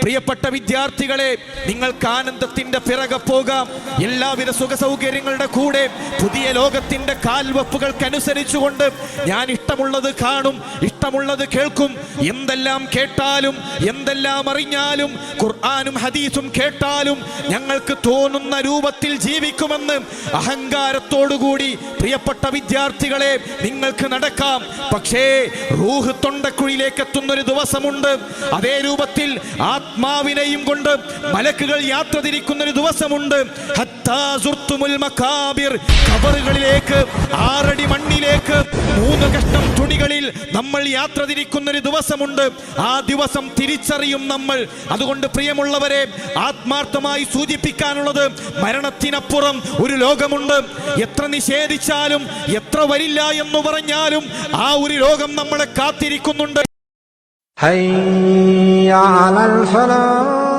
പ്രിയപ്പെട്ട വിദ്യാർത്ഥികളെ, നിങ്ങൾക്ക് ആനന്ദത്തിന്റെ പിറകെ പോകാം. എല്ലാവിധ സുഖ സൗകര്യങ്ങളുടെ കൂടെ പുതിയ ലോകത്തിന്റെ കാൽവെപ്പുകൾക്കനുസരിച്ചുകൊണ്ട് ഞാൻ ഇഷ്ടമുള്ളത് കാണും, ഇഷ്ടമുള്ളത് കേൾക്കും. എന്തെല്ലാം കേട്ടാലും എന്തെല്ലാം അറിഞ്ഞാലും ഖുർആനും ഹദീസും കേട്ടാലും ഞങ്ങൾക്ക് തോന്നുന്ന രൂപത്തിൽ ജീവിക്കുമെന്ന് അഹങ്കാരത്തോടുകൂടി പ്രിയപ്പെട്ട വിദ്യാർത്ഥികളെ നിങ്ങൾക്ക് നടക്കാം. പക്ഷേ റൂഹ് തൊണ്ടക്കുഴിയിലേക്ക് എത്തുന്നൊരു ദിവസമുണ്ട്. അതേ രൂപത്തിൽ ആത്മാവിനെയും കൊണ്ട് മലക്കുകൾ യാത്ര തിരിക്കുന്ന ഒരു ദിവസമുണ്ട്. ഖബറുകളിലേക്ക്, 6 അടി മണ്ണിലേക്ക് 3 കഷ്ണം തുണികളിൽ നമ്മൾ യാത്ര തിരിക്കുന്ന ഒരു ദിവസമുണ്ട്. ആ ദിവസം തിരിച്ചറിയും നമ്മൾ. അതുകൊണ്ട് പ്രിയമുള്ളവരെ, ആത്മാർത്ഥമായി സൂചിപ്പിക്കാനുള്ളത്, മരണത്തിനപ്പുറം ഒരു ലോകമുണ്ട്. എത്ര നിഷേധിച്ചാലും എത്ര വരില്ല എന്ന് പറഞ്ഞാലും ആ ഒരു ലോകം നമ്മളെ കാത്തിരിക്കുന്നുണ്ട്. ഹയ്യ അലൽ ഫലാഹ്.